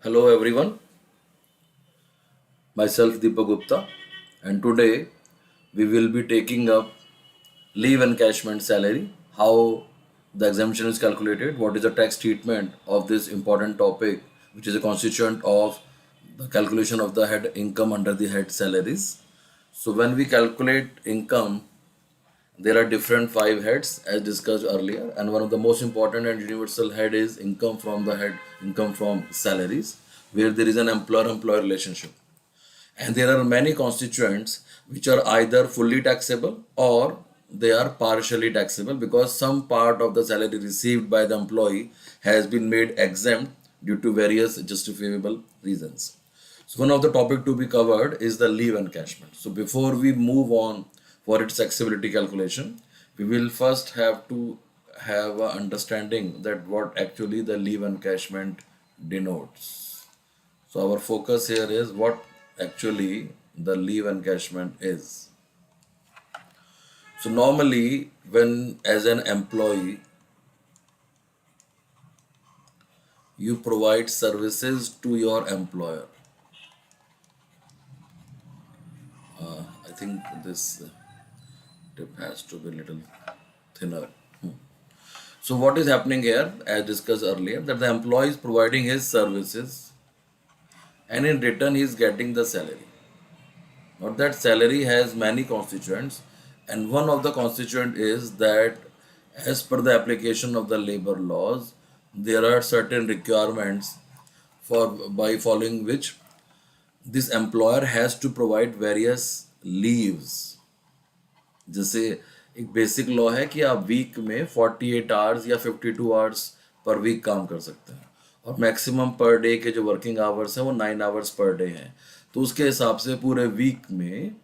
Hello everyone, myself Deepak Gupta, and today we will be taking up leave encashment salary, how the exemption is calculated, what is the tax treatment of this important topic, which is a constituent of the calculation of the head income under the head salaries. So when we calculate income, there are different five heads as discussed earlier, and one of the most important and universal head is income from the head, income from salaries, where there is an employer-employee relationship. And there are many constituents which are either fully taxable or they are partially taxable because some part of the salary received by the employee has been made exempt due to various justifiable reasons. So one of the topic to be covered is the leave encashment. So before we move on for its taxability calculation, we will first have to have a understanding that what actually the leave encashment denotes. So our focus here is what actually the leave encashment is. So normally when as an employee you provide services to your employer. I think this tip has to be a little thinner. So what is happening here as discussed earlier that the employee is providing his services and in return he is getting the salary. Now that salary has many constituents, and one of the constituent is that as per the application of the labor laws, there are certain requirements for by following which this employer has to provide various leaves. जैसे एक basic law है कि आप week में 48 hours या 52 hours per week काम कर सकते हैं और मैक्सिमम पर डे के जो वर्किंग आवर्स हैं वो 9 आवर्स पर डे हैं. तो उसके हिसाब से पूरे वीक में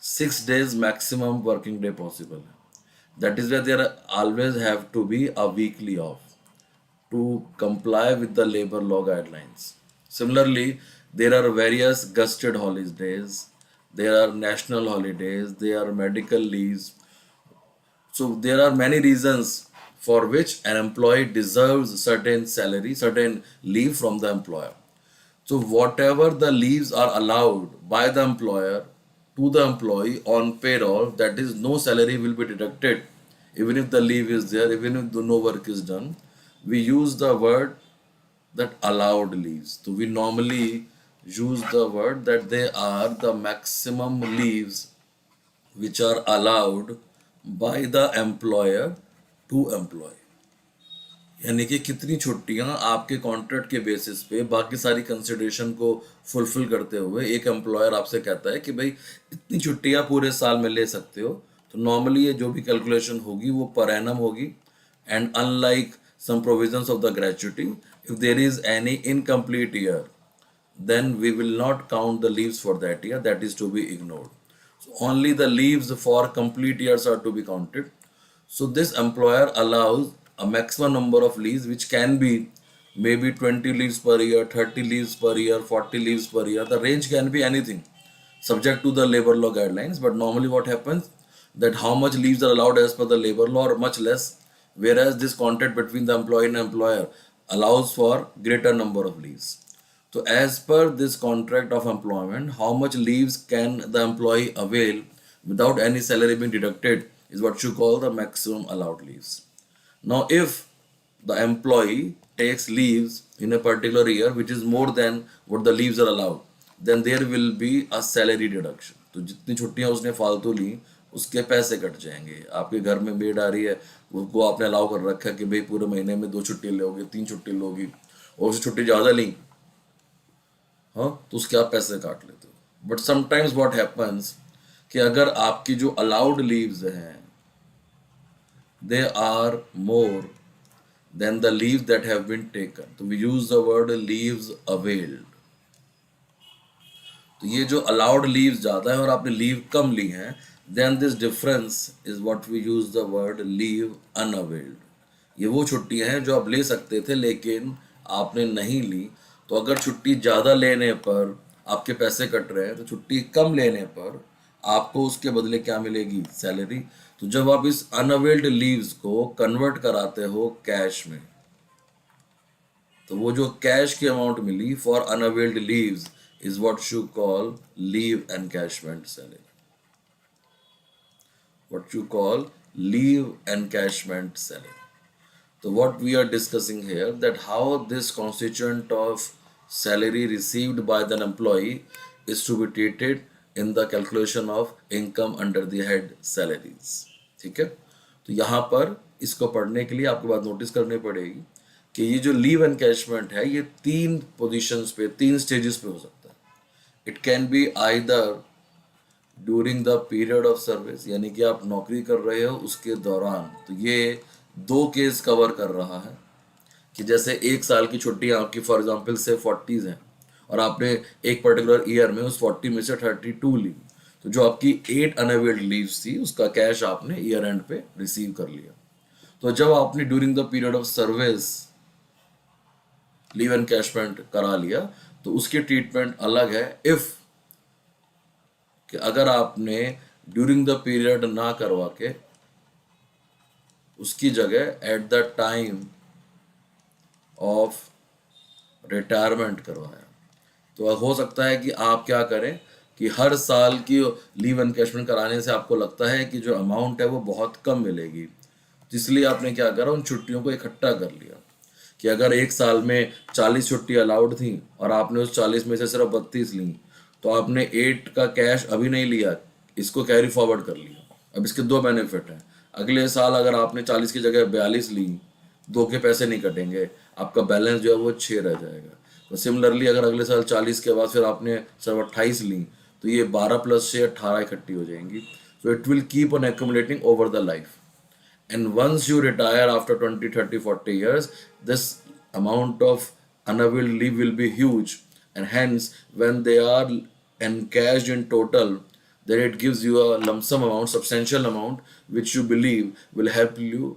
6 days maximum working day possible है. That is why there always have to be a weekly off to comply with the labor law guidelines. Similarly, there are various gusted holidays, there are national holidays, there are medical leaves. So there are many reasons for which an employee deserves certain salary, certain leave from the employer. So whatever the leaves are allowed by the employer to the employee on payroll, that is no salary will be deducted even if the leave is there, even if no work is done. We use the word that allowed leaves. So we normally use the word that they are the maximum leaves which are allowed by the employer to employee. यानी कि कितनी छुट्टियां आपके contract के basis पे बाकी सारी consideration को फुलफिल करते हुए एक एम्प्लॉयर आपसे कहता है कि भाई इतनी छुट्टियां पूरे साल में ले सकते हो. तो नॉर्मली ये जो भी कैलकुलेशन होगी वो पर एनम होगी, and unlike some provisions of the gratuity, if there is any incomplete year, then we will not count the leaves for that year, that is to be ignored. So only the leaves for complete years are to be counted. So this employer allows a maximum number of leaves which can be maybe 20 leaves per year, 30 leaves per year, 40 leaves per year. The range can be anything subject to the labor law guidelines, but normally what happens that how much leaves are allowed as per the labor law or much less, whereas this contract between the employee and employer allows for greater number of leaves. So as per this contract of employment, how much leaves can the employee avail without any salary being deducted is what you call the maximum allowed leaves. Now if the employee takes leaves in a particular year which is more than what the leaves are allowed, then there will be a salary deduction. तो जितनी छुट्टियां उसने फालतू ली उसके पैसे cut जाएंगे. आपके घर में मेड आ रही है, उसको आपने अलाउ कर रखा है कि भाई पूरे महीने में 2 छुट्टी लोगे, 3 छुट्टी लोगी, और उससे छुट्टी ज़्यादा ली, हाँ, तो उसके आप पैसे काट लेते हो. बट समटाइम्स व्हाट हैपन्स कि अगर आपकी जो अलाउड लीव्स हैं they are more than the leave that have been taken, तो we use the word leaves availed. तो ये जो अलाउड लीव्स ज़्यादा है और आपने लीव कम ली हैं, then this difference is what we use the word leave unavailed. ये वो छुट्टियां हैं जो आप ले सकते थे लेकिन आपने नहीं ली. तो अगर छुट्टी ज़्यादा लेने पर आपके पैसे कट रहे हैं तो छुट्टी कम लेने पर आपको उसके बदले क्या मिलेगी? सैलरी. तो जब आप इस अनअवेल्ड लीव्स को कन्वर्ट कराते हो कैश में तो वो जो कैश की अमाउंट मिली for unavailed leaves is what you call leave encashment salary, what you call leave encashment salary. So what we are discussing here, that how this constituent of salary received by the employee is to be treated in the calculation of income under the head salaries. ठीक है, तो यहाँ पर इसको पढ़ने के लिए आपको बात नोटिस करनी पड़ेगी कि ये जो लीव एनकैशमेंट है ये तीन पोजीशंस पे, तीन स्टेजेस पे हो सकता है. It can be either during the period of service, यानी कि आप नौकरी कर रहे हो उसके दौरान. तो ये दो केस कवर कर रहा है कि जैसे एक साल की छुट्टी आपकी फॉर एग्जांपल से 40s हैं और आपने एक पर्टिकुलर ईयर में उस 40 में से 32 ली, तो जो आपकी 8 अनअवेल्ड लीव्स थी उसका कैश आपने ईयर एंड पे रिसीव कर लिया. तो जब आपने during the period of service leave encashment करा लिया तो उसकी ट्रीटमेंट अलग है. इफ कि अगर आपने ड्यूरिंग द पीरियड ना करवा के उसकी जगह at the time of retirement करवाया, तो हो सकता है कि आप क्या करें कि हर साल की लीव एनकैशमेंट कराने से आपको लगता है कि जो अमाउंट है वो बहुत कम मिलेगी, तो इसलिए आपने क्या करा, उन छुट्टियों को इकट्ठा कर लिया कि अगर एक साल में 40 छुट्टी अलाउड थी और आपने उस 40 में से सिर्फ 32 ली, तो आपने 8 का कैश अभी नहीं लिया, इसको कैरी फॉरवर्ड कर लिया. अब इसके दो बेनिफिट हैं. अगले साल अगर आपने 40 की जगह 42 ली, दो के पैसे नहीं कटेंगे, आपका बैलेंस जो है वो 6 रह जाएगा. तो सिमिलरली अगर अगले साल 40 के बाद फिर आपने सिर्फ 28 ली, तो ये 12 + 6 18 इकट्ठी हो जाएंगी. So it will keep on accumulating over the life. And once you retire after 20, 30, 40 years, this amount of unavailed leave will be huge. And hence, when they are encashed in total, then it gives you a lump sum amount, substantial amount, which you believe will help you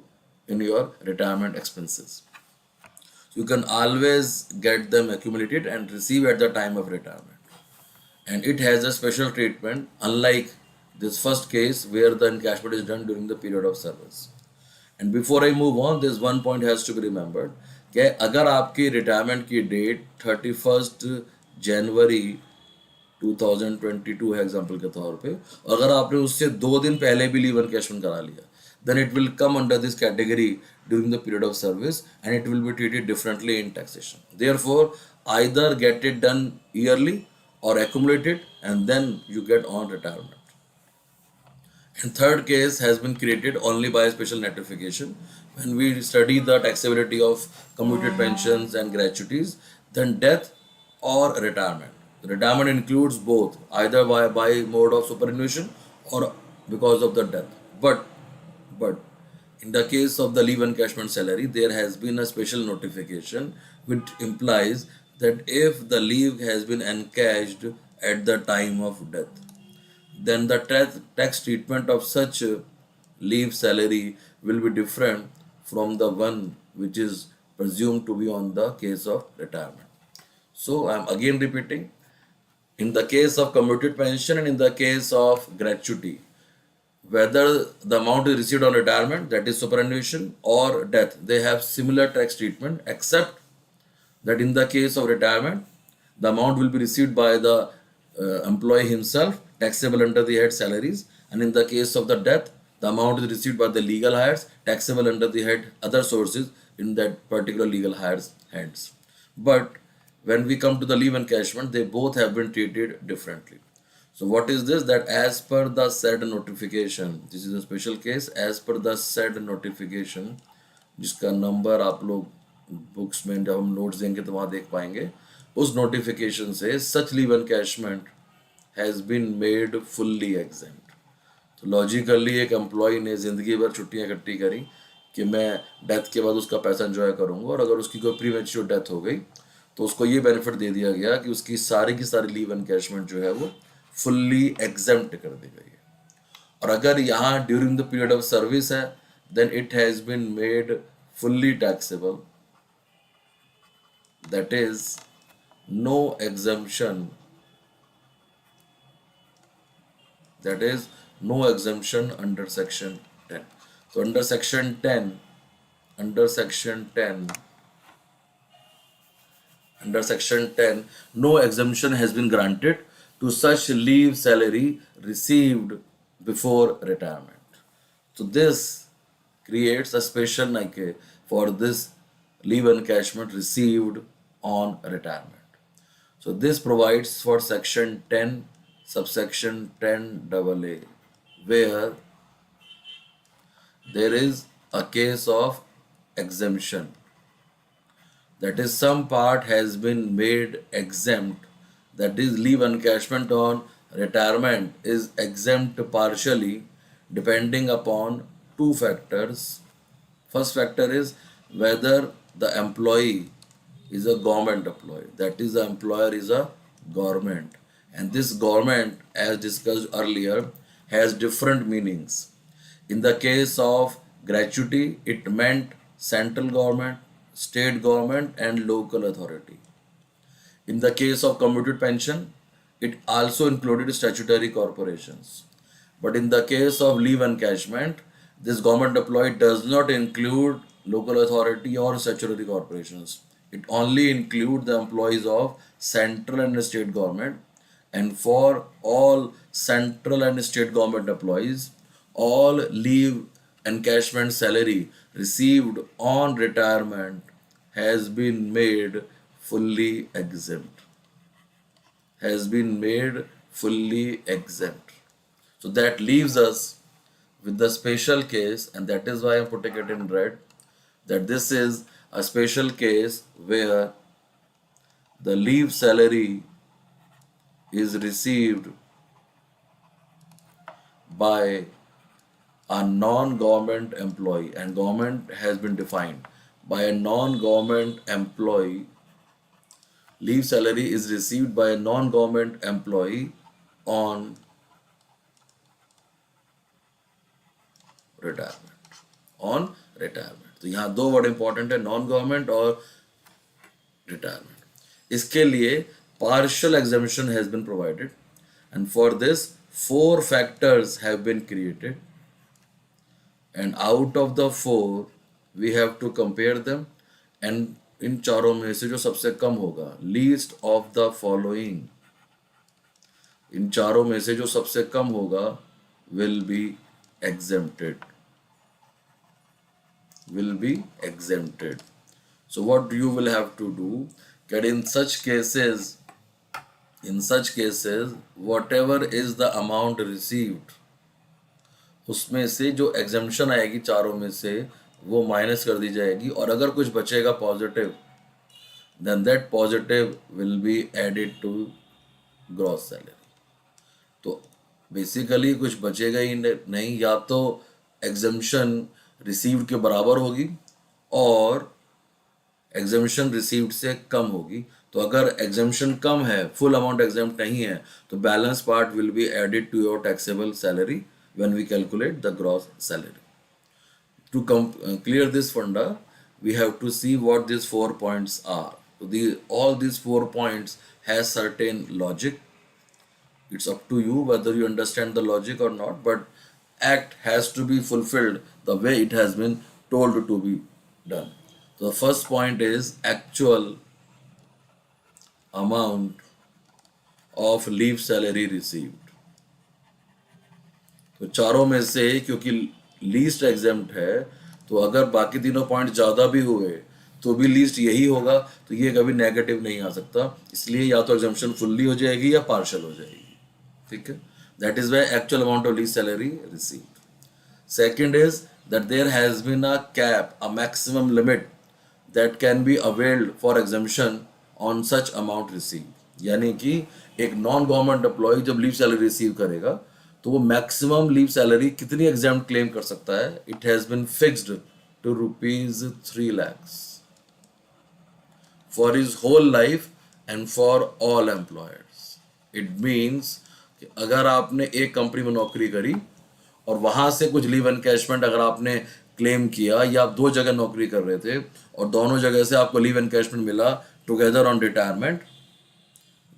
in your retirement expenses. You can always get them accumulated and receive at the time of retirement. And it has a special treatment, unlike this first case where the encashment is done during the period of service. And before I move on, this one point has to be remembered कि अगर आपकी retirement की date 31 जनवरी 2022 है example के तौर पे, अगर आपने उससे 2 दिन पहले भी लीव एनकैशमेंट करा लिया, then it will come under this category during the period of service and it will be treated differently in taxation. Therefore, either get it done yearly or accumulate it and then you get on retirement. And third case has been created only by special notification. When we study the taxability of commuted pensions and gratuities, then death or retirement. Retirement includes both, either by mode of superannuation or because of the death. But in the case of the leave encashment salary, there has been a special notification which implies that if the leave has been encashed at the time of death, then the tax treatment of such leave salary will be different from the one which is presumed to be on the case of retirement. So I am again repeating, in the case of commuted pension and in the case of gratuity, whether the amount is received on retirement, that is superannuation, or death, they have similar tax treatment, except that in the case of retirement, the amount will be received by the employee himself, taxable under the head salaries, and in the case of the death, the amount is received by the legal heirs, taxable under the head other sources in that particular legal heirs heads. But when we come to the leave encashment, they both have been treated differently. So what is this? That as per the said notification, this is a special case, as per the said notification, जिसका number आप लोग books में जब हम notes देंगे तो वहाँ देख पाएंगे, उस नोटिफिकेशन से such leave encashment has been made fully exempt. तो लॉजिकली एक एम्प्लॉय ने ज़िंदगी भर छुट्टियाँ इकट्ठी करी कि मैं डेथ के बाद उसका पैसा एंजॉय करूँगा, और अगर उसकी कोई प्रीमेच्योर डेथ हो गई तो उसको ये बेनिफिट दे दिया गया कि उसकी सारी की सारी लीव एनकैशमेंट जो है वो फुल्ली एग्जेम्प्ट कर दी गई है. और अगर यहाँ during the period of service है, then it has been made fully taxable. That is no exemption, that is no exemption under section 10. So under section 10 under section 10, no exemption has been granted to such leave salary received before retirement. So this creates a special NIK for this leave encashment received on retirement. So this provides for section 10, subsection 10 AA, where there is a case of exemption. That is, some part has been made exempt. That is, leave encashment on retirement is exempt partially depending upon two factors. First factor is whether the employee is a government employee. That is, the employer is a government. And this government, as discussed earlier, has different meanings. In the case of gratuity, it meant central government, state government, and local authority. In the case of commuted pension, it also included statutory corporations. But in the case of leave encashment, this government employee does not include local authority or statutory corporations. It only includes the employees of central and state government. And for all central and state government employees, all leave encashment salary received on retirement has been made fully exempt. Has been made fully exempt. So that leaves us with the special case, and that is why I'm putting it in red, that this is a special case where the leave salary is received by a non-government employee, and government has been defined by a non-government employee. Leave salary is received by a non-government employee on retirement. On retirement. तो यहाँ दो word important है, non government और retirement. इसके लिए partial exemption has been provided, and for this 4 factors have been created, and out of the 4 we have to compare them, and इन चारों में से जो सबसे कम होगा, least of the following, इन चारों में से जो सबसे कम होगा will be exempted. Will be exempted. So what you will have to do, that in such cases, whatever is the amount received, उसमें से जो exemption आएगी चारों में से वो माइनस कर दी जाएगी, और अगर कुछ बचेगा positive, then that positive will be added to gross salary. तो बेसिकली कुछ बचेगा ही नहीं, या तो exemption received के बराबर होगी और exemption received से कम होगी. तो अगर exemption कम है, full amount exempt नहीं है, तो balance part will be added to your taxable salary when we calculate the gross salary. To clear this funda, we have to see what these 4 points are. So all these 4 points has certain logic. It's up to you whether you understand the logic or not, but act has to be fulfilled the way it has been told to be done. So the first point is actual amount of leave salary received. तो चारों में से क्योंकि least exempt है, तो अगर बाकी तीनों पॉइंट ज़्यादा भी हुए तो भी लीस्ट यही होगा, तो ये कभी नेगेटिव नहीं आ सकता. इसलिए या तो एग्जेम्पशन फुल्ली हो जाएगी या पार्शल हो जाएगी. ठीक है, that is why actual amount of leave salary received. Second is that there has been a cap, a maximum limit that can be availed for exemption on such amount receive. यानी कि एक non government employee जब leave salary receive करेगा तो वो maximum leave salary कितनी exempt claim कर सकता है. It has been fixed to ₹3 lakhs for his whole life and for all employers. It means कि अगर आपने एक कंपनी में नौकरी करी और वहां से कुछ लीव एनकैशमेंट अगर आपने क्लेम किया, या आप 2 जगह नौकरी कर रहे थे और दोनों जगह से आपको लीव एनकैशमेंट मिला together on retirement,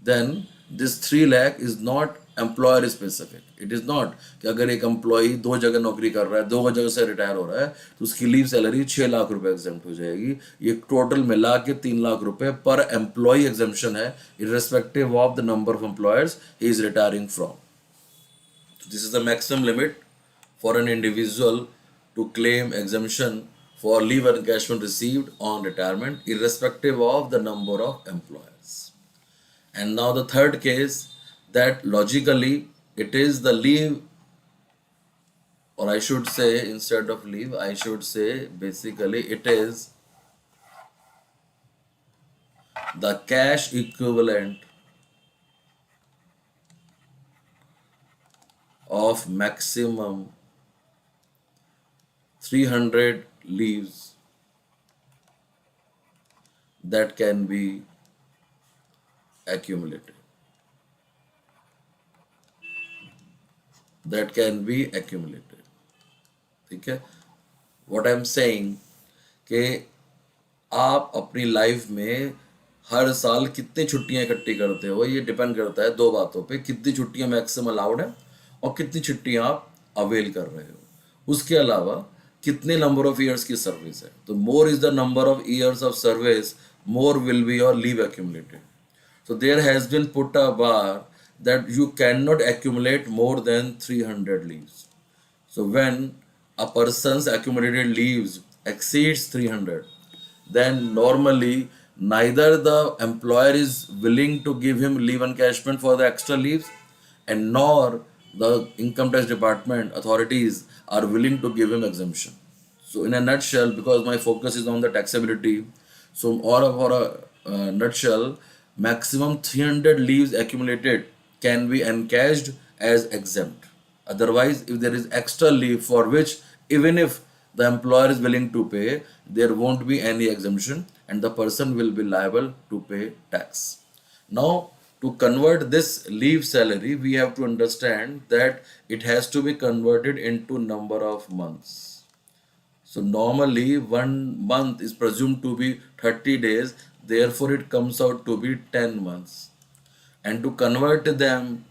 then this 3 lakh is not employer specific. It is not कि अगर एक एम्प्लॉय 2 जगह नौकरी कर रहा है, 2 जगह से रिटायर हो रहा है, तो उसकी लीव सैलरी 6 लाख रुपए एग्जेम्प्ट हो जाएगी. ये टोटल मिला के 3 लाख रुपए पर एम्प्लॉय एग्जेम्पशन है, irrespective of the number of employers he is retiring from. So this is the maximum limit for an individual to claim exemption for leave and encashment received on retirement, irrespective of the number of employers. And now the third case, that logically it is the leave, or I should say, instead of leave, I should say basically it is the cash equivalent of maximum 300 leaves that can be accumulated. That can be accumulated. ठीक है. What I'm saying कि आप अपनी life में हर साल कितनी छुट्टियां इकट्ठी करते हो, ये डिपेंड करता है 2 बातों पे. कितनी छुट्टियां मैक्सिमम अलाउड है और कितनी छुट्टियां आप अवेल कर रहे हो. उसके अलावा कितने नंबर ऑफ ईयर्स की सर्विस है. तो more is the number of years of service, more will be your leave accumulated. So there has been put a bar that you cannot accumulate more than 300 leaves. So when a person's accumulated leaves exceeds 300, then normally neither the employer is willing to give him leave encashment for the extra leaves, and nor the income tax department authorities are willing to give him exemption. So in a nutshell, because my focus is on the taxability, so or for a nutshell, maximum 300 leaves accumulated can be encashed as exempt. Otherwise, if there is extra leave for which even if the employer is willing to pay, there won't be any exemption and the person will be liable to pay tax. Now, to convert this leave salary, we have to understand that it has to be converted into number of months. So normally 1 month is presumed to be 30 days, therefore it comes out to be 10 months. And to convert them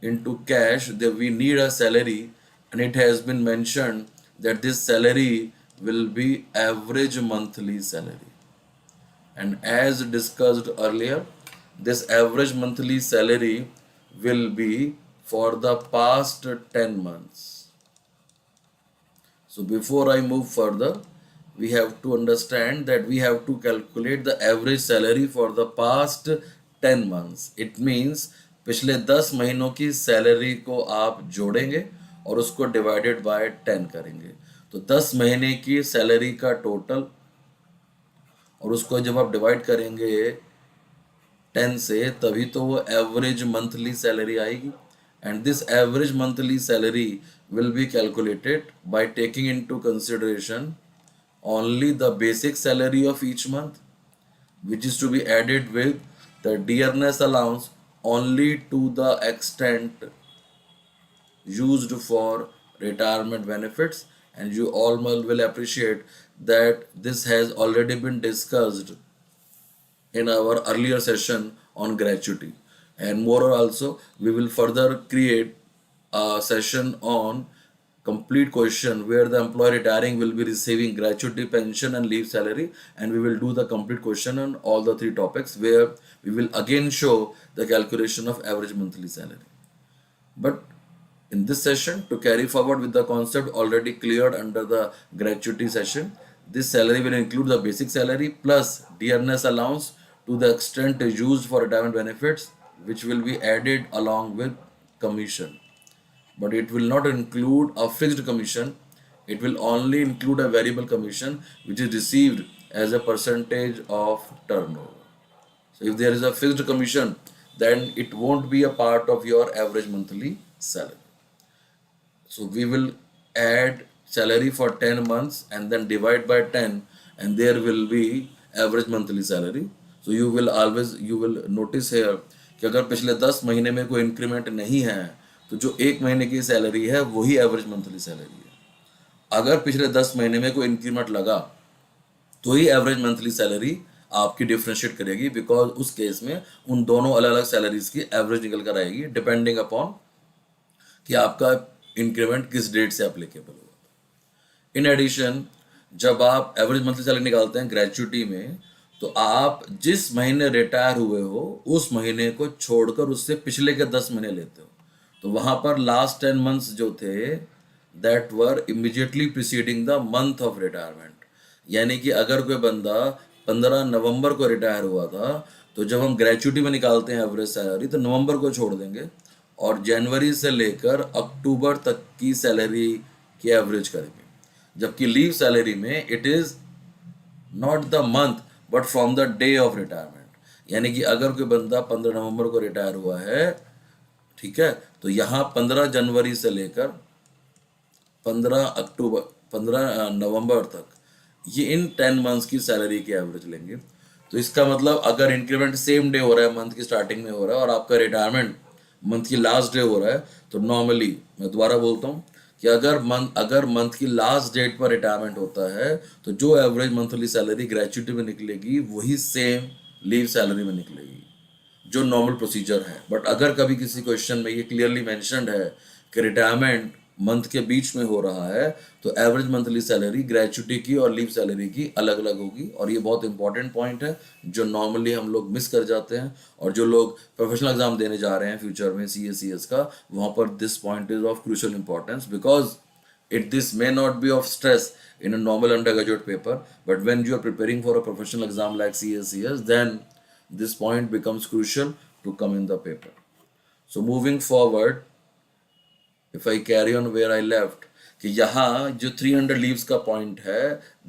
into cash, we need a salary, and it has been mentioned that this salary will be average monthly salary. And as discussed earlier, this average monthly salary will be for the past 10 months. So before I move further, we have to understand that we have to calculate the average salary for the past 10 months. It means पिछले 10 महीनों की salary को आप जोड़ेंगे और उसको divided by 10 करेंगे. तो 10 महीने की सैलरी का टोटल, और उसको जब आप डिवाइड करेंगे 10 से, तभी तो वो एवरेज मंथली सैलरी आएगी. And this average monthly salary will be calculated by taking into consideration only the basic salary of each month, which is to be added with the dearness allowance only to the extent used for retirement benefits. And you all will appreciate that this has already been discussed in our earlier session on gratuity. And more also, we will further create a session on complete question where the employee retiring will be receiving gratuity, pension and leave salary, and we will do the complete question on all the 3 topics where we will again show the calculation of average monthly salary. But in this session, to carry forward with the concept already cleared under the gratuity session, this salary will include the basic salary plus dearness allowance to the extent used for retirement benefits, which will be added along with commission. But it will not include a fixed commission. It will only include a variable commission which is received as a percentage of turnover. So if there is a fixed commission, then it won't be a part of your average monthly salary. So we will add salary for 10 months and then divide by 10, and there will be average monthly salary. So you will notice here कि अगर पिछले 10 महीने में कोई increment नहीं है, तो जो 1 महीने की सैलरी है वही एवरेज मंथली सैलरी है. अगर पिछले 10 महीने में कोई इंक्रीमेंट लगा तो ही एवरेज मंथली सैलरी आपकी डिफ्रेंशिएट करेगी, बिकॉज उस केस में उन दोनों अलग अलग सैलरीज की एवरेज निकल कर आएगी डिपेंडिंग अपॉन कि आपका इंक्रीमेंट किस डेट से एप्लीकेबल होगा। इन एडिशन, जब आप एवरेज मंथली सैलरी निकालते हैं ग्रेचुइटी में, तो आप जिस महीने रिटायर हुए हो उस महीने को छोड़कर उससे पिछले के 10 महीने लेते हो। तो वहां पर लास्ट 10 मंथ्स जो थे, that were immediately preceding the month of retirement. यानी कि अगर कोई बंदा 15 नवंबर को रिटायर हुआ था, तो जब हम ग्रेचुइटी में निकालते हैं एवरेज सैलरी, तो नवंबर को छोड़ देंगे और जनवरी से लेकर अक्टूबर तक की सैलरी की एवरेज करेंगे। जबकि लीव सैलरी में it is not the month but from the day of retirement. यानी कि अगर कोई बंदा 15 नवंबर को रिटायर हुआ है, ठीक है, तो यहाँ 15 जनवरी से लेकर 15 अक्टूबर 15 नवंबर तक, ये इन 10 मंथ्स की सैलरी की एवरेज लेंगे। तो इसका मतलब अगर इंक्रीमेंट सेम डे हो रहा है, मंथ की स्टार्टिंग में हो रहा है, और आपका रिटायरमेंट मंथ की लास्ट डे हो रहा है, तो नॉर्मली, मैं दोबारा बोलता हूँ कि अगर मंथ की लास्ट डेट पर रिटायरमेंट होता है, तो जो एवरेज मंथली सैलरी ग्रेचुइटी में निकलेगी वही सेम लीव सैलरी में निकलेगी, जो नॉर्मल प्रोसीजर है। बट अगर कभी किसी क्वेश्चन में ये क्लियरली मेंशन्ड है कि रिटायरमेंट मंथ के बीच में हो रहा है, तो एवरेज मंथली सैलरी ग्रेचुइटी की और लीव सैलरी की अलग अलग होगी। और ये बहुत इंपॉर्टेंट पॉइंट है जो नॉर्मली हम लोग मिस कर जाते हैं, और जो लोग प्रोफेशनल एग्जाम देने जा रहे हैं फ्यूचर में CA CS का, वहाँ पर this point is of crucial importance, because this may not be of stress in a normal undergraduate paper, but when you are preparing for a professional exam like CACS, then this point becomes crucial to come in the paper. So moving forward, if I carry on where I left, कि यहाँ जो 300 leaves का point है,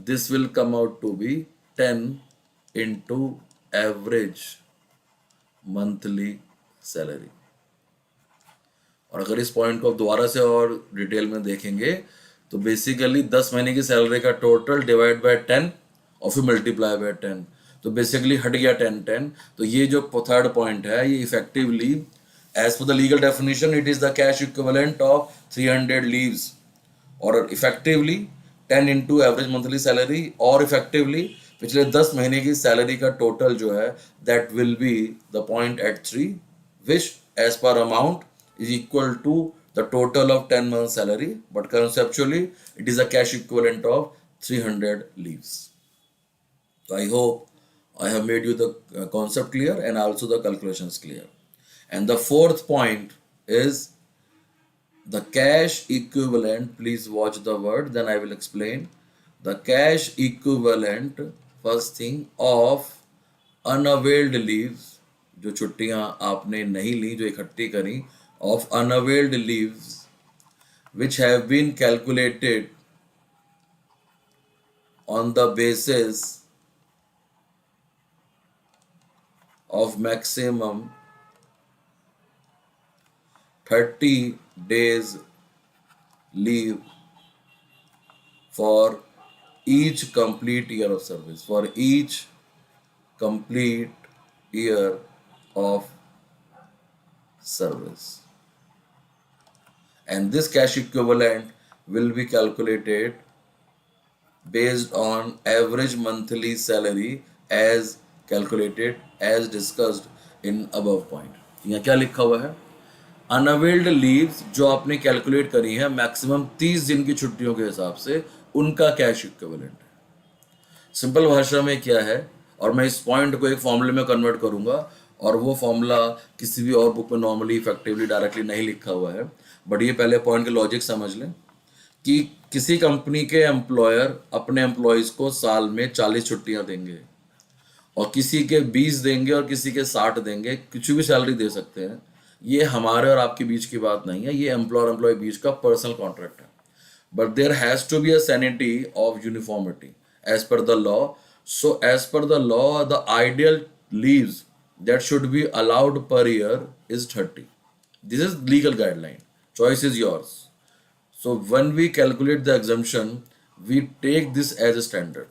this will come out to be 10 into average monthly salary. और अगर इस point को आप दोबारा से और डिटेल में देखेंगे, तो बेसिकली 10 महीने की सैलरी का टोटल डिवाइड बाय 10 और फिर मल्टीप्लाई बाय 10, तो बेसिकली हट गया 10-10। तो ये जो थर्ड पॉइंट है, ये effectively as per the legal definition it is the cash equivalent of 300 leaves, और effectively 10 into average monthly salary, और इफेक्टिवली पिछले 10 महीने की सैलरी का टोटल जो है, that will be the point at 3, which as per amount is equal to the total of 10 months salary, but conceptually it is a cash equivalent of 300 leaves. So I hope I have made you the concept clear and also the calculations clear. And the fourth point is the cash equivalent. Please watch the word, then I will explain. The cash equivalent, first thing, of unavailed leaves, जो छुट्टियां आपने नहीं ली, जो इकट्ठी करी, of unavailed leaves which have been calculated on the basis of maximum 30 days leave for each complete year of service, for each complete year of service. And this cash equivalent will be calculated based on average monthly salary as calculated as discussed in above point. यहाँ क्या लिखा हुआ है? Unavailed leaves जो आपने calculate करी है maximum 30 दिन की छुट्टियों के हिसाब से, उनका कैश इक्विवेलेंट है। सिंपल भाषा में क्या है, और मैं इस पॉइंट को एक फॉर्मूले में कन्वर्ट करूंगा, और वो फॉर्मूला किसी भी और बुक में नॉर्मली इफेक्टिवली डायरेक्टली नहीं लिखा हुआ है, बट ये पहले पॉइंट के लॉजिक समझ लें कि किसी कंपनी के एम्प्लॉयर अपने एम्प्लॉयज़ को साल में 40 छुट्टियां देंगे, और किसी के 20 देंगे और किसी के 60 देंगे, कुछ भी सैलरी दे सकते हैं। ये हमारे और आपके बीच की बात नहीं है, ये एम्प्लॉयर एम्प्लॉय बीच का पर्सनल कॉन्ट्रैक्ट है। But there has to be a sanity of uniformity as per the law. So as per the law the ideal leaves that should be allowed per year is 30. This is legal guideline. Choice is yours. So when we calculate the exemption, we take this as a standard.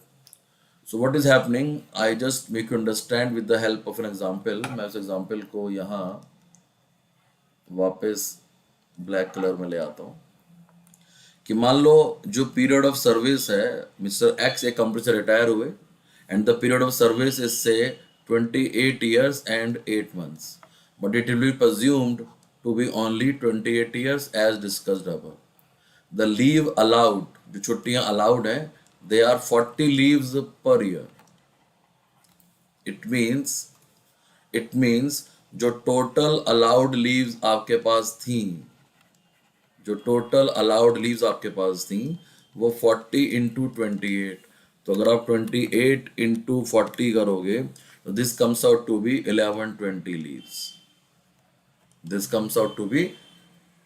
So what is happening? I just make you understand with the help of an example. मैं उस example को यहाँ वापस black color में ले आता हूँ कि मान लो जो पीरियड ऑफ सर्विस है, मिस्टर एक्स एक कंपनी से रिटायर हुए, and the period of service is से 28 years and 8 months, but it will be presumed to be only 28 years as discussed above. The leave allowed, जो छुट्टियां allowed हैं, they are 40 leaves per year. It means जो total allowed leaves आपके पास थी, जो total allowed leaves आपके पास थी वो 40 इंटू 28, तो अगर आप 28 इंटू 40 करोगे तो this comes out to be 1120 leaves. This comes out to be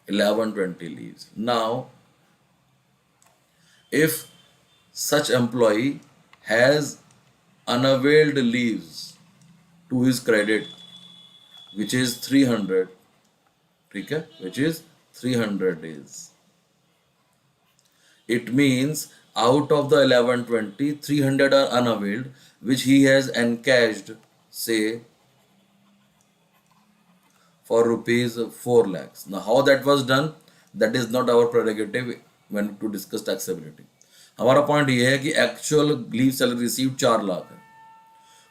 1120 leaves. Now, if such employee has unavailed leaves to his credit, which is 300, ठीक है, which is 300 days. It means out of the 1120, 300 are unavailed, which he has encashed, say, for rupees 4 lakhs. Now, how that was done, that is not our prerogative when to discuss taxability. हमारा point ये है कि actual leave salary receive 4 lakh है,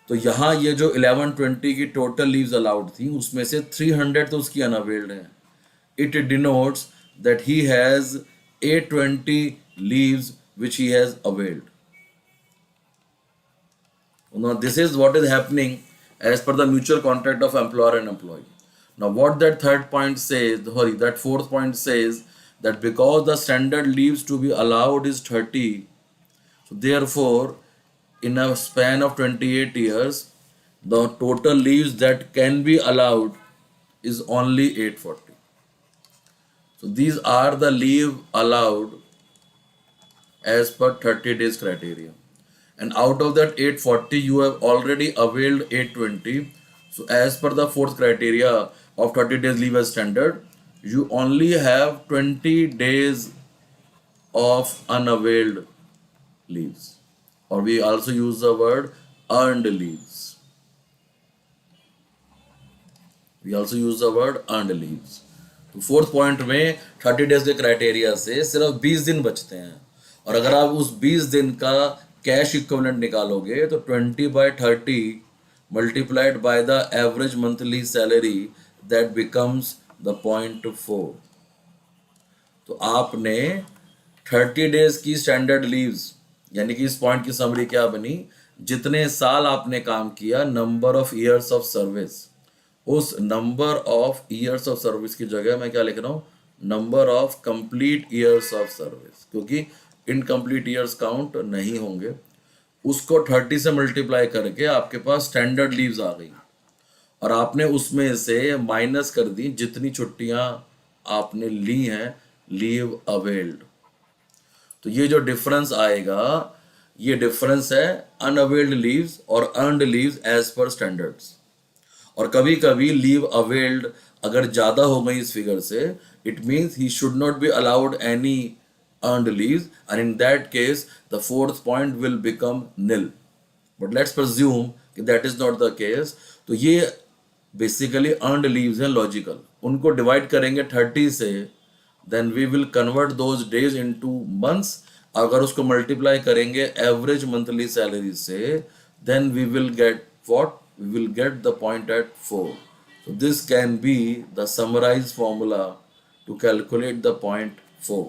तो यहाँ ये जो 1120 की टोटल लीव्स अलाउड थी उसमें से 300 तो उसकी अनअवेल्ड है. It denotes that he has 820 leaves which he has availed. Now, this is what is happening as per the mutual contract of employer and employee. Now, what that third point says, that fourth point says that because the standard leaves to be allowed is 30, so therefore, in a span of 28 years, the total leaves that can be allowed is only 840. So these are the leave allowed as per 30 days criteria. And out of that 840, you have already availed 820. So as per the fourth criteria of 30 days leave as standard, you only have 20 days of unavailed leaves. Or we also use the word earned leaves. We also use the word earned leaves. तो fourth point में 30 days के criteria से सिर्फ 20 दिन बचते हैं, और अगर आप उस 20 दिन का कैश इक्विवेलेंट निकालोगे तो 20/30 multiplied by the average monthly salary, that becomes the 0.4. तो आपने 30 डेज की स्टैंडर्ड लीव्स, यानी कि इस पॉइंट की समरी क्या बनी, जितने साल आपने काम किया, number of years of service, उस number of years of service की जगह मैं क्या लिख रहा हूँ, number of complete years of service, क्योंकि इनकम्प्लीट ईयर्स काउंट नहीं होंगे. उसको 30 से मल्टीप्लाई करके आपके पास स्टैंडर्ड लीव्स आ गई, और आपने उसमें से माइनस कर दी जितनी छुट्टियां आपने ली हैं लीव अवेल्ड. तो ये जो डिफरेंस आएगा, ये डिफरेंस है अनअवेल्ड लीव्स और earned leaves as per standards. और कभी कभी लीव अवेल्ड अगर ज़्यादा हो गई इस फिगर से, it means he should not be allowed any earned leaves, and in that case the fourth point will become nil. But let's presume कि that is not the case. तो ये basically earned leaves हैं logical, उनको divide करेंगे 30 से, then we will convert those days into months. अगर उसको multiply करेंगे एवरेज मंथली सैलरी से, then we will get what, we will get the point at 4. So this can be the summarized formula to calculate the point 4.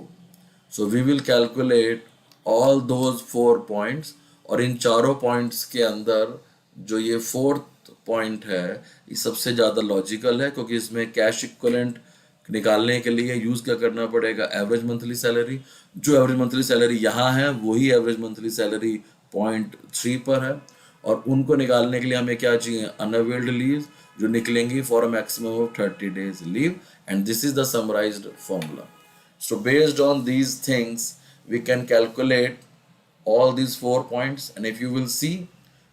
So we will calculate all those 4 points, और इन चारों points के अंदर जो ये fourth point है ये सबसे ज़्यादा लॉजिकल है, क्योंकि इसमें कैश इक्विवेलेंट निकालने के लिए यूज़ क्या करना पड़ेगा, एवरेज मंथली सैलरी. जो एवरेज मंथली सैलरी यहाँ है वही एवरेज मंथली सैलरी पॉइंट 3 पर है, और उनको निकालने के लिए हमें क्या चाहिए, अनअवेल्ड लीव जो निकलेंगी for a maximum of 30 days leave, and this is the summarized formula. So based on these things we can calculate all these 4 points, and if you will see,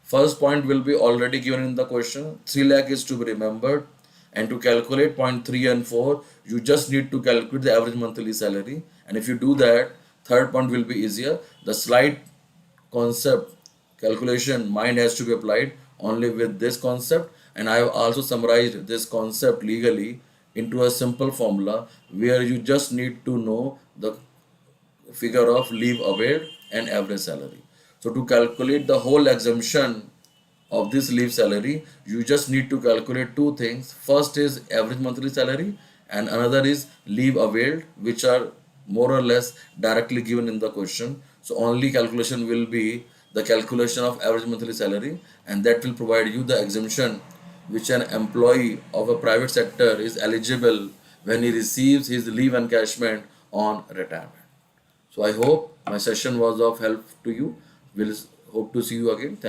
first point will be already given in the question. 3 lakh is to be remembered, and to calculate point 3 and 4 you just need to calculate the average monthly salary, and if you do that, third point will be easier. The slight concept calculation mind has to be applied only with this concept, and I have also summarized this concept legally into a simple formula where you just need to know the figure of leave availed and average salary. So to calculate the whole exemption of this leave salary, you just need to calculate 2 things. First is average monthly salary, and another is leave availed, which are more or less directly given in the question. So only calculation will be the calculation of average monthly salary, and that will provide you the exemption which an employee of a private sector is eligible when he receives his leave encashment on retirement. So I hope my session was of help to you. We'll hope to see you again. Thank